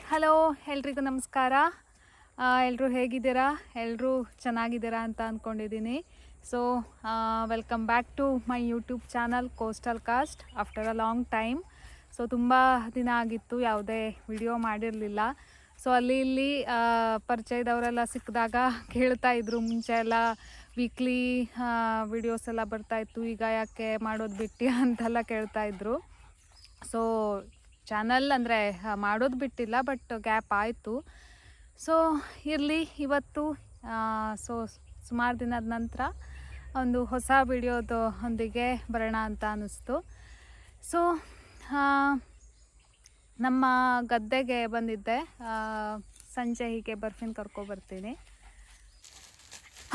Hello ಎಲ್ರಿಗೂ ನಮಸ್ಕಾರ. ಎಲ್ಲರೂ ಹೇಗಿದ್ದೀರಾ? ಎಲ್ಲರೂ ಚೆನ್ನಾಗಿದ್ದೀರಾ ಅಂತ ಅಂದ್ಕೊಂಡಿದ್ದೀನಿ. So welcome back to my YouTube channel Coastal Cast after a long time. So ತುಂಬ ದಿನ ಆಗಿತ್ತು, ಯಾವುದೇ ವಿಡಿಯೋ ಮಾಡಿರಲಿಲ್ಲ. ಸೊ ಅಲ್ಲಿ ಇಲ್ಲಿ ಪರಿಚಯದವರೆಲ್ಲ ಸಿಕ್ಕಿದಾಗ ಕೇಳ್ತಾಯಿದ್ರು, ಮುಂಚೆ ಎಲ್ಲ ವೀಕ್ಲಿ ವಿಡಿಯೋಸ್ ಎಲ್ಲ ಬರ್ತಾಯಿತ್ತು, ಈಗ ಯಾಕೆ ಮಾಡೋದು ಬಿಟ್ಟು ಅಂತೆಲ್ಲ ಕೇಳ್ತಾಯಿದ್ರು. ಸೊ ಚಾನಲ್ ಅಂದರೆ ಮಾಡೋದು ಬಿಟ್ಟಿಲ್ಲ, ಬಟ್ ಗ್ಯಾಪ್ ಆಯಿತು. ಸೊ ಇರಲಿ, ಇವತ್ತು ಸೊ ಸುಮಾರು ದಿನದ ನಂತರ ಒಂದು ಹೊಸ ವಿಡಿಯೋದು ಒಂದಿಗೆ ಬರೋಣ ಅಂತ ಅನ್ನಿಸ್ತು. ಸೊ ನಮ್ಮ ಗದ್ದೆಗೆ ಬಂದಿದ್ದೆ, ಸಂಜೆ ಹೀಗೆ ಬರ್ಫಿನ್ ಕರ್ಕೊಬರ್ತೀನಿ.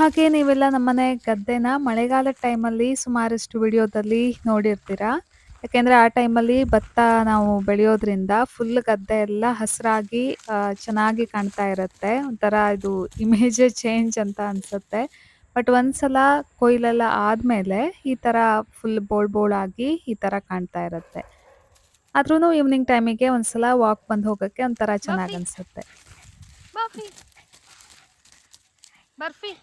ಹಾಗೆ ನೀವೆಲ್ಲ ನಮ್ಮನೆ ಗದ್ದೆನ ಮಳೆಗಾಲದ ಟೈಮಲ್ಲಿ ಸುಮಾರಷ್ಟು ವಿಡಿಯೋದಲ್ಲಿ ನೋಡಿರ್ತೀರಾ. ಯಾಕೆಂದರೆ ಆ ಟೈಮಲ್ಲಿ ಭತ್ತ ನಾವು ಬೆಳೆಯೋದ್ರಿಂದ ಫುಲ್ ಗದ್ದೆ ಎಲ್ಲ ಹಸಿರಾಗಿ ಚೆನ್ನಾಗಿ ಕಾಣ್ತಾ ಇರುತ್ತೆ. ಒಂಥರ ಇದು ಇಮೇಜೇ ಚೇಂಜ್ ಅಂತ ಅನಿಸುತ್ತೆ. ಬಟ್ ಒಂದ್ಸಲ ಕೊಯ್ಲೆಲ್ಲ ಆದಮೇಲೆ ಈ ಥರ ಫುಲ್ ಬೋಳಾಗಿ ಈ ಥರ ಕಾಣ್ತಾ ಇರುತ್ತೆ. ಆದ್ರೂ ಈವ್ನಿಂಗ್ ಟೈಮಿಗೆ ಒಂದ್ಸಲ ವಾಕ್ ಬಂದು ಹೋಗೋಕ್ಕೆ ಒಂಥರ ಚೆನ್ನಾಗಿ ಅನಿಸುತ್ತೆ. ಬರ್ಫಿ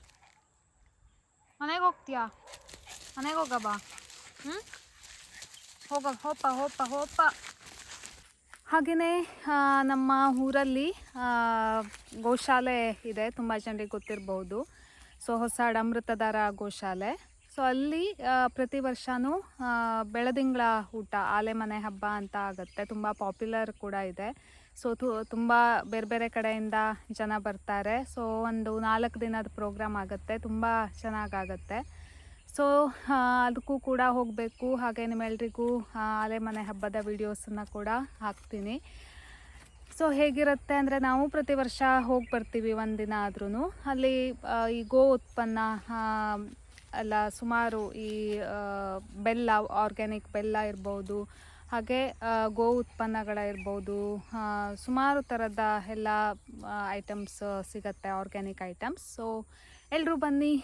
ಮನೆಗೆ ಹೋಗ್ತೀಯಾ? ಮನೆಗೆ ಹೋಗ ಬಾ. ಹೋಪ. ಹಾಗೆಯೇ ನಮ್ಮ ಊರಲ್ಲಿ ಗೋಶಾಲೆ ಇದೆ, ತುಂಬ ಜನರಿಗೆ ಗೊತ್ತಿರ್ಬೋದು. ಸೊ ಹೊಸಡ ಅಮೃತಧಾರ ಗೋಶಾಲೆ. ಸೊ ಅಲ್ಲಿ ಪ್ರತಿ ವರ್ಷವೂ ಬೆಳದಿಂಗಳ ಊಟ, ಆಲೆಮನೆ ಹಬ್ಬ ಅಂತ ಆಗುತ್ತೆ. ತುಂಬ ಪಾಪ್ಯುಲರ್ ಕೂಡ ಇದೆ. ಸೊ ತುಂಬ ಬೇರೆ ಬೇರೆ ಕಡೆಯಿಂದ ಜನ ಬರ್ತಾರೆ. ಸೊ ಒಂದು 4 ದಿನದ ಪ್ರೋಗ್ರಾಮ್ ಆಗುತ್ತೆ, ತುಂಬ ಚೆನ್ನಾಗಾಗತ್ತೆ. ಸೊ ಅದಕ್ಕೂ ಕೂಡ ಹೋಗಬೇಕು. ಹಾಗೆ ನಿಮ್ಮೆಲ್ರಿಗೂ ಆಲೆಮನೆ ಹಬ್ಬದ ವೀಡಿಯೋಸನ್ನು ಕೂಡ ಹಾಕ್ತೀನಿ. ಸೊ ಹೇಗಿರುತ್ತೆ ಅಂದರೆ, ನಾವು ಪ್ರತಿ ವರ್ಷ ಹೋಗಿ ಬರ್ತೀವಿ ಒಂದಿನ ಆದ್ರೂ. ಅಲ್ಲಿ ಈ ಗೋ ಉತ್ಪನ್ನ ಎಲ್ಲ ಸುಮಾರು, ಈ ಬೆಲ್ಲ, ಆರ್ಗ್ಯಾನಿಕ್ ಬೆಲ್ಲ ಇರ್ಬೋದು, ಹಾಗೆ ಗೋ ಉತ್ಪನ್ನಗಳಿರ್ಬೋದು, ಸುಮಾರು ಥರದ ಎಲ್ಲ ಐಟಮ್ಸ್ ಸಿಗತ್ತೆ, ಆರ್ಗ್ಯಾನಿಕ್ ಐಟಮ್ಸ್. ಸೊ ಎಲ್ಲರೂ ಬನ್ನಿ.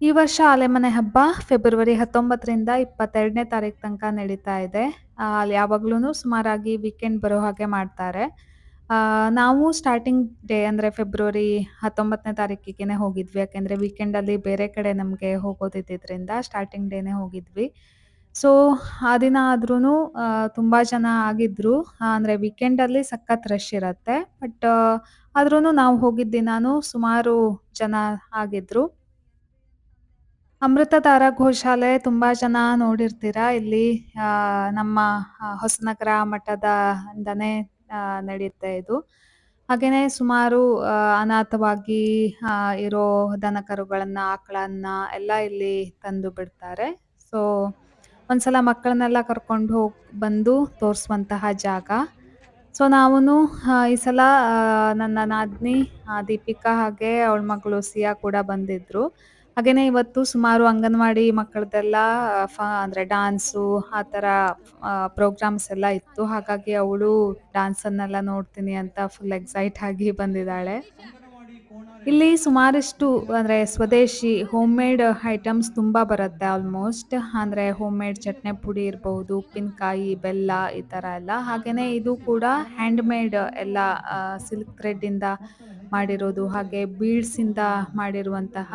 ಈ ವರ್ಷ ಆಲೆಮನೆ ಹಬ್ಬ ಫೆಬ್ರವರಿ 19ರಿಂದ 22ನೇ ತಾರೀಕು ತನಕ ನಡೀತಾ ಇದೆ. ಅಲ್ಲಿ ಯಾವಾಗ್ಲೂ ಸುಮಾರಾಗಿ ವೀಕೆಂಡ್ ಬರೋ ಹಾಗೆ ಮಾಡ್ತಾರೆ. ನಾವು ಸ್ಟಾರ್ಟಿಂಗ್ ಡೇ ಅಂದರೆ ಫೆಬ್ರವರಿ 19ನೇ ತಾರೀಕಿಗೆ ಹೋಗಿದ್ವಿ. ಯಾಕೆಂದರೆ ವೀಕೆಂಡಲ್ಲಿ ಬೇರೆ ಕಡೆ ನಮಗೆ ಹೋಗೋದಿದ್ದರಿಂದ ಸ್ಟಾರ್ಟಿಂಗ್ ಡೇನೇ ಹೋಗಿದ್ವಿ. ಸೊ ಆ ದಿನ ಆದ್ರೂ ತುಂಬ ಜನ ಆಗಿದ್ರು. ಅಂದರೆ ವೀಕೆಂಡಲ್ಲಿ ಸಖತ್ ರಶ್ ಇರುತ್ತೆ. ಬಟ್ ಆದ್ರೂ ನಾವು ಹೋಗಿದ್ದ ದಿನಾನು ಸುಮಾರು ಜನ ಆಗಿದ್ರು. ಅಮೃತಧಾರ ಗೋಶಾಲೆ ತುಂಬ ಜನ ನೋಡಿರ್ತೀರಾ. ಇಲ್ಲಿ ನಮ್ಮ ಹೊಸನಗರ ಮಠದಿಂದನೇ ನಡೆಯುತ್ತೆ ಇದು. ಹಾಗೆಯೇ ಸುಮಾರು ಅನಾಥವಾಗಿ ಇರೋ ದನ ಕರುಗಳನ್ನು, ಆಕಳನ್ನ ಎಲ್ಲ ಇಲ್ಲಿ ತಂದು ಬಿಡ್ತಾರೆ. ಸೊ ಒಂದ್ಸಲ ಮಕ್ಕಳನ್ನೆಲ್ಲ ಕರ್ಕೊಂಡು ಬಂದು ತೋರಿಸುವಂತಹ ಜಾಗ. ಸೊ ನಾವೂ ಈ ಸಲ ನನ್ನ ನಾದಿನಿ ದೀಪಿಕಾ ಹಾಗೆ ಅವಳ ಮಗಳು ಸಿಯಾ ಕೂಡ ಬಂದಿದ್ರು. ಹಾಗೆಯೇ ಇವತ್ತು ಸುಮಾರು ಅಂಗನವಾಡಿ ಮಕ್ಕಳದೆಲ್ಲ ಅಂದರೆ ಡಾನ್ಸು ಆ ಥರ ಪ್ರೋಗ್ರಾಮ್ಸ್ ಎಲ್ಲ ಇತ್ತು. ಹಾಗಾಗಿ ಅವಳು ಡ್ಯಾನ್ಸನ್ನೆಲ್ಲ ನೋಡ್ತೀನಿ ಅಂತ ಫುಲ್ ಎಕ್ಸೈಟ್ ಆಗಿ ಬಂದಿದ್ದಾಳೆ. ಇಲ್ಲಿ ಸುಮಾರಷ್ಟು ಅಂದರೆ ಸ್ವದೇಶಿ ಹೋಮ್ ಮೇಡ್ ಐಟಮ್ಸ್ ತುಂಬ ಬರುತ್ತೆ ಆಲ್ಮೋಸ್ಟ್. ಅಂದರೆ ಹೋಮ್ ಮೇಡ್ ಚಟ್ನಿ ಪುಡಿ ಇರ್ಬೋದು, ಉಪ್ಪಿನಕಾಯಿ, ಬೆಲ್ಲ ಈ ಥರ ಎಲ್ಲ. ಹಾಗೆಯೇ ಇದು ಕೂಡ ಹ್ಯಾಂಡ್ ಮೇಡ್ ಎಲ್ಲ, ಸಿಲ್ಕ್ ಥ್ರೆಡ್ಡಿಂದ ಮಾಡಿರೋದು, ಹಾಗೆ ಬೀಡ್ಸಿಂದ ಮಾಡಿರುವಂತಹ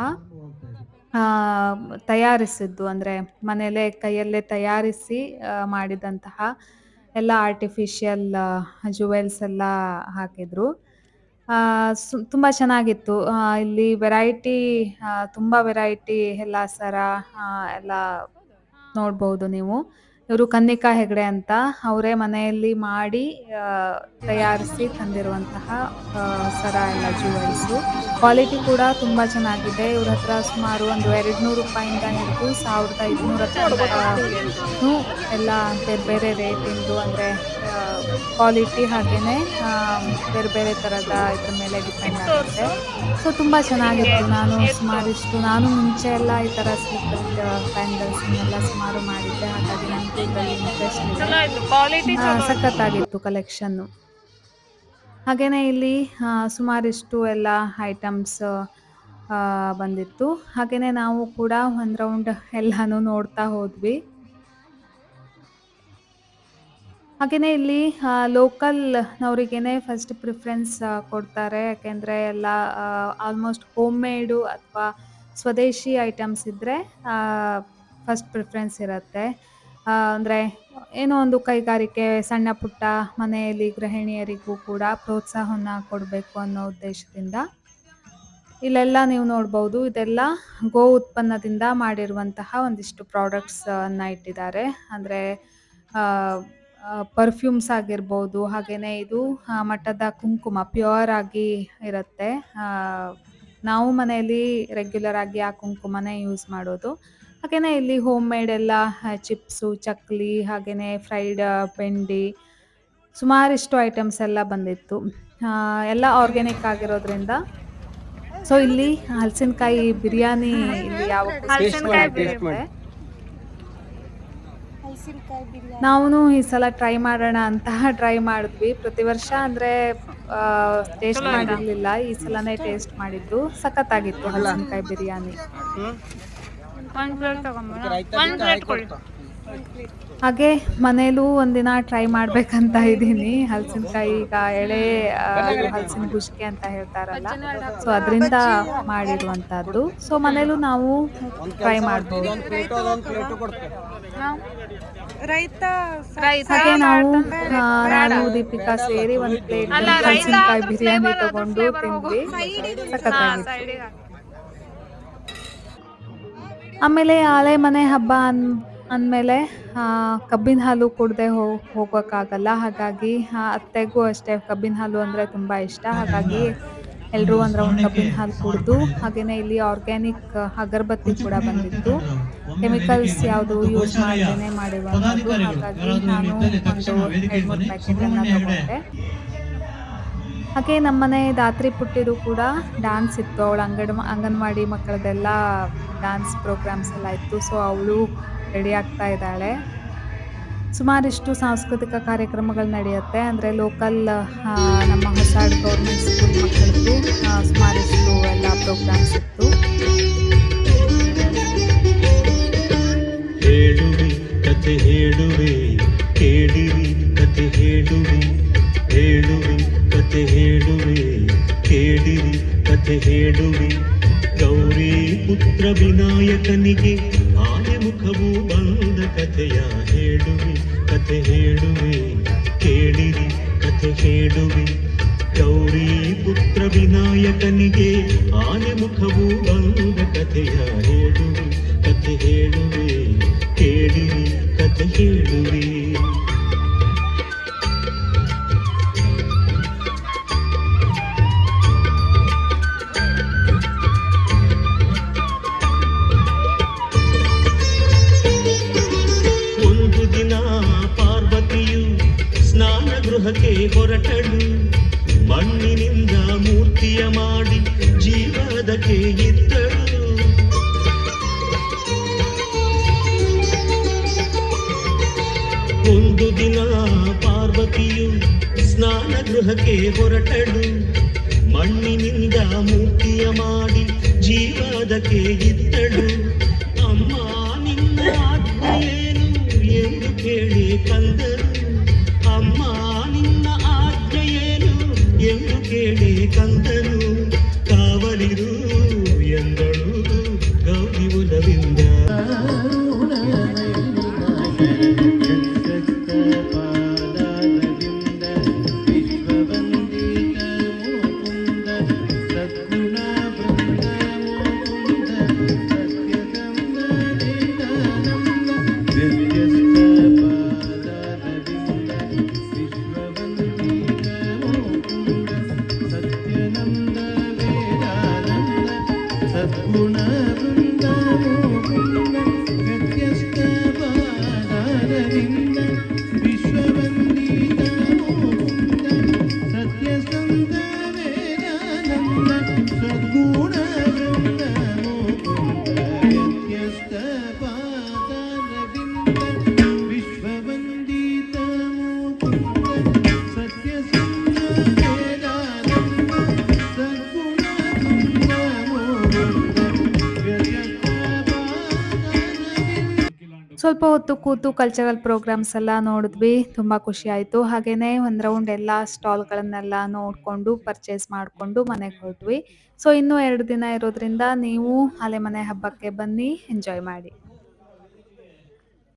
ತಯಾರಿಸಿದ್ದು, ಅಂದರೆ ಮನೆಯಲ್ಲೇ ಕೈಯಲ್ಲೇ ತಯಾರಿಸಿ ಮಾಡಿದಂತಹ ಎಲ್ಲ ಆರ್ಟಿಫಿಷಿಯಲ್ ಜುವೆಲ್ಸ್ ಎಲ್ಲ ಹಾಕಿದ್ರು. ತುಂಬ ಚೆನ್ನಾಗಿತ್ತು. ಇಲ್ಲಿ ವೆರೈಟಿ, ತುಂಬ ವೆರೈಟಿ ಎಲ್ಲ ಸರ ಎಲ್ಲ ನೋಡ್ಬೋದು ನೀವು. ಇವರು ಕನ್ನಿಕಾ ಹೆಗಡೆ ಅಂತ, ಅವರೇ ಮನೆಯಲ್ಲಿ ಮಾಡಿ ತಯಾರಿಸಿ ತಂದಿರುವಂತಹ ಸರ ಎಲ್ಲ ಜುವೆಲ್ಸು. ಕ್ವಾಲಿಟಿ ಕೂಡ ತುಂಬ ಚೆನ್ನಾಗಿದೆ. ಇವ್ರ ಹತ್ರ ಸುಮಾರು ಒಂದು 200 ರೂಪಾಯಿಂದ ಹಿಡಿದು 1500 ತನಕನೂ ಎಲ್ಲ ಬೇರೆ ಬೇರೆ ರೇಟಿಂದು, ಅಂದರೆ ಕ್ವಾಲಿಟಿ ಹಾಗೆಯೇ ಬೇರೆ ಬೇರೆ ಥರದ ಇದ್ರ ಮೇಲೆ ಡಿಪೆಂಡ್ ಆಗುತ್ತೆ. ಸೊ ತುಂಬ ಚೆನ್ನಾಗಿತ್ತು. ನಾನು ಮುಂಚೆ ಎಲ್ಲ ಈ ಥರ ಸಿಲ್ಕ್ ಥ್ರೆಡ್ ಬ್ಯಾಂಗಲ್ಸನ್ನೆಲ್ಲ ಸುಮಾರು ಮಾಡಿದ್ದೆ. ಹಾಗಾಗಿ ನನಗೂ ಇದರಲ್ಲಿ ಇಂಟ್ರೆಸ್ಟ್ ಇದೆ. ಸಖತ್ತಾಗಿತ್ತು ಕಲೆಕ್ಷನ್ನು. ಹಾಗೆಯೇ ಇಲ್ಲಿ ಸುಮಾರಿಷ್ಟು ಎಲ್ಲ ಐಟಮ್ಸ್ ಬಂದಿತ್ತು. ಹಾಗೆಯೇ ನಾವು ಕೂಡ ಒಂದು ರೌಂಡ್ ಎಲ್ಲನೂ ನೋಡ್ತಾ ಹೋದ್ವಿ. ಹಾಗೇನೇ ಇಲ್ಲಿ ಲೋಕಲ್‌ನವರಿಗೇನೆ ಫಸ್ಟ್ ಪ್ರಿಫರೆನ್ಸ್ ಕೊಡ್ತಾರೆ. ಯಾಕೆಂದ್ರೆ ಎಲ್ಲ ಆಲ್‌ಮೋಸ್ಟ್ ಹೋಮ್ ಮೇಡು ಅಥವಾ ಸ್ವದೇಶಿ ಐಟಮ್ಸ್ ಇದ್ರೆ ಫಸ್ಟ್ ಪ್ರಿಫರೆನ್ಸ್ ಇರತ್ತೆ. ಅಂದ್ರೆ ಏನೋ ಒಂದು ಕೈಗಾರಿಕೆ ಸಣ್ಣ ಪುಟ್ಟ ಮನೆಯಲ್ಲಿ ಗೃಹಿಣಿಯರಿಗೂ ಕೂಡ ಪ್ರೋತ್ಸಾಹವನ್ನ ಕೊಡ್ಬೇಕು ಅನ್ನೋ ಉದ್ದೇಶದಿಂದ ಇಲ್ಲೆಲ್ಲ ನೀವು ನೋಡ್ಬೋದು. ಇದೆಲ್ಲ ಗೋ ಉತ್ಪನ್ನದಿಂದ ಮಾಡಿರುವಂತಹ ಒಂದಿಷ್ಟು ಪ್ರಾಡಕ್ಟ್ಸ್ ಅನ್ನ ಇಟ್ಟಿದ್ದಾರೆ. ಅಂದ್ರೆ ಪರ್ಫ್ಯೂಮ್ಸ್ ಆಗಿರ್ಬೋದು, ಹಾಗೇನೆ ಇದು ಮಟ್ಟದ ಕುಂಕುಮ ಪ್ಯೂರ್ ಆಗಿ ಇರತ್ತೆ. ನಾವು ಮನೆಯಲ್ಲಿ ರೆಗ್ಯುಲರ್ ಆಗಿ ಆ ಕುಂಕುಮನೇ ಯೂಸ್ ಮಾಡೋದು. ಹಾಗೇನೆ ಇಲ್ಲಿ ಹೋಮ್ ಮೇಡ್ ಎಲ್ಲ ಚಿಪ್ಸು, ಚಕ್ಲಿ, ಹಾಗೇನೆ ಫ್ರೈಡ್ ಬೆಂಡಿ ಸುಮಾರಿಷ್ಟು ಐಟಮ್ಸ್ ಎಲ್ಲ ಬಂದಿತ್ತು. ಎಲ್ಲ ಆರ್ಗ್ಯಾನಿಕ್ ಆಗಿರೋದ್ರಿಂದ ಸೊ ಇಲ್ಲಿ ಹಲಸಿನಕಾಯಿ ಬಿರಿಯಾನಿ ಇಲ್ಲಿ ಯಾವಾಗ್ಲೂ ಹಲಸಿನಕಾಯಿ ಇರುತ್ತೆ. ಹಲಸಿನಕಾಯಿ ಬಿರಿಯಾನಿ ನಾವುನು ಈ ಸಲ ಟ್ರೈ ಮಾಡೋಣ ಅಂತ ಟ್ರೈ ಮಾಡಿದ್ವಿ. ಪ್ರತಿ ವರ್ಷ ಅಂದ್ರೆ ಟೇಸ್ಟ್ ಮಾಡಿರ್ಲಿಲ್ಲ. ಈ ಸಲನೇ ಟೇಸ್ಟ್ ಮಾಡಿದ್ದು. ಸಖತ್ತಾಗಿತ್ತು ಹಲಸಿನಕಾಯಿ ಬಿರಿಯಾನಿ. ಒಂದು ಪ್ಲೇಟ್ ತಗೊಂಬರೋಣ. ಒಂದು ಪ್ಲೇಟ್ ಕೊಡಿ. ಹಾಗೆ ಮನೇಲೂ ಒಂದಿನ ಟ್ರೈ ಮಾಡ್ಬೇಕಂತ ಇದ್ದೀನಿ. ಹಲಸಿನಕಾಯಿ ಈಗ ಎಳೆ ಹಲಸಿನ ಗುಷ್ಕೆ ಅಂತ ಹೇಳ್ತಾರಲ್ಲ, ಸೊ ಅದರಿಂದ ಮಾಡಿರುವಂತಹದ್ದು. ಸೊ ಮನೇಲೂ ನಾವು ಟ್ರೈ ಮಾಡ್ಬೋದು. ರೈತ ಹಾಗೆ ನಾವು ನಾನು ದೀಪಿಕಾ ಸೇರಿ ಒಂದು ಪ್ಲೇಟ್ ಹಲಸಿನಕಾಯಿ ಬಿರಿಯಾನಿ ತಗೊಂಡು ತಿಂದ್ವಿ. ಸಖತ್ತಾಗಿತ್ತು. ಆಮೇಲೆ ಆಲೆ ಮನೆ ಹಬ್ಬ ಅಂದಮೇಲೆ ಕಬ್ಬಿನ ಹಾಲು ಕುಡ್ದೆ ಹೋಗೋಕ್ಕಾಗಲ್ಲ. ಹಾಗಾಗಿ ಅತ್ತೆಗೂ ಅಷ್ಟೇ ಕಬ್ಬಿನ ಹಾಲು ಅಂದರೆ ತುಂಬ ಇಷ್ಟ. ಹಾಗಾಗಿ ಎಲ್ಲರೂ ಒಂದು ರೌಂಡ್ ಕಬ್ಬಿನ ಹಾಲು ಕುಡಿದು, ಹಾಗೆಯೇ ಇಲ್ಲಿ ಆರ್ಗ್ಯಾನಿಕ್ ಅಗರಬತ್ತಿ ಕೂಡ ಬಂದಿತ್ತು. ಕೆಮಿಕಲ್ಸ್ ಯಾವುದು ಯೂಸ್ ಮಾಡದೇನೆ ಮಾಡಿರುವಂಥದ್ದು. ಹಾಗಾಗಿ ನಾನು ಒಂದು 2-3 ಪ್ಯಾಕೆಟನ್ನು ತಗೊಂಡೆ. ಹಾಗೆ ನಮ್ಮನೆ ದಾತ್ರಿ ಪುಟ್ಟಿದು ಕೂಡ ಡ್ಯಾನ್ಸ್ ಇತ್ತು. ಅವಳು ಅಂಗನವಾಡಿ ಮಕ್ಕಳದೆಲ್ಲ ಡ್ಯಾನ್ಸ್ ಪ್ರೋಗ್ರಾಮ್ಸ್ ಎಲ್ಲ ಇತ್ತು. ಸೊ ಅವಳು ರೆಡಿ ಆಗ್ತಾ ಇದ್ದಾಳೆ. ಸುಮಾರಿಷ್ಟು ಸಾಂಸ್ಕೃತಿಕ ಕಾರ್ಯಕ್ರಮಗಳು ನಡೆಯುತ್ತೆ. ಅಂದರೆ ಲೋಕಲ್ ನಮ್ಮ ಹೊಸಾಡ್ ಗೌರ್ಮೆಂಟ್ ಸ್ಕೂಲ್ ಮಕ್ಕಳದ್ದು ಸುಮಾರಿಷ್ಟು ಎಲ್ಲ ಪ್ರೋಗ್ರಾಮ್ಸ್ ಇತ್ತು. ಹೇಳುವೆ ಕತೆ ಹೇಳುವೆ ಕೇಳಿರಿ ಕತೆ ಹೇಳುವೆ ಹೇಳುವೆ ಕತೆ ಹೇಳುವೆ ಕೇಳಿರಿ ಕತೆ ಹೇಳುವೆ ಗೌರಿ ಪುತ್ರ ವಿನಾಯಕನಿಗೆ ಆನೆ ಮುಖವು ಬಂದ ಕಥೆಯ ಹೇಳುವೆ ಕತೆ ಹೇಳುವೆ ಕೇಳಿರಿ ಕತೆ ಹೇಳುವೆ ಗೌರಿ ಪುತ್ರ ವಿನಾಯಕನಿಗೆ ಆನೆ ಮುಖವು ಬಂದ ಕಥೆಯ ಹೇಳುವೆ ಕತೆ ಹೇಳುವೆ ಕೇಳಿರಿ ಕತೆ ಹೇಳುವೆ. ಒಂದು ದಿನ ಪಾರ್ವತಿಯು ಸ್ನಾನ ಗೃಹಕ್ಕೆ ಹೊರಟಳು. ಮಣ್ಣಿನಿಂದ ಮೂರ್ತಿಯ ಮಾಡಿ ಜೀವದಕ್ಕೆ ಇದ್ದಳು. ಒಂದು ದಿನ ಪಾರ್ವತಿಯು ಸ್ನಾನ ಗೃಹಕ್ಕೆ ಹೊರಟಳು. ಮಣ್ಣಿನಿಂದ ಮೂರ್ತಿಯ ಮಾಡಿ ಜೀವದಕ್ಕೆ ಇದ್ದಳು. ಅಮ್ಮ ನಿನ್ನ ಆಜ್ಞೆಯೇನು ಎಂದು ಕೇಳಿ ಕಂದರು. ಅಮ್ಮ ನಿನ್ನ ಆಜ್ಞೆಯೇನು ಎಂದು ಕೇಳಿ ಕಂದರು. ಕಾವಲಿರು ಎಂದಳು ಗೌರಿ ಉಲವಿಂದ. ಸತ್ಯನಂ ಸ್ವಲ್ಪ ಹೊತ್ತು ಕೂತು ಕಲ್ಚರಲ್ ಪ್ರೋಗ್ರಾಮ್ಸ್ ಎಲ್ಲ ನೋಡಿದ್ವಿ. ತುಂಬ ಖುಷಿ ಆಯಿತು. ಹಾಗೆಯೇ ಒಂದು ರೌಂಡ್ ಎಲ್ಲ ಸ್ಟಾಲ್ಗಳನ್ನೆಲ್ಲ ನೋಡಿಕೊಂಡು ಪರ್ಚೇಸ್ ಮಾಡಿಕೊಂಡು ಮನೆಗೆ ಹೊರಟ್ವಿ. ಸೊ ಇನ್ನೂ 2 ದಿನ ಇರೋದ್ರಿಂದ ನೀವು ಅಲೆಮನೆ ಹಬ್ಬಕ್ಕೆ ಬನ್ನಿ, ಎಂಜಾಯ್ ಮಾಡಿ.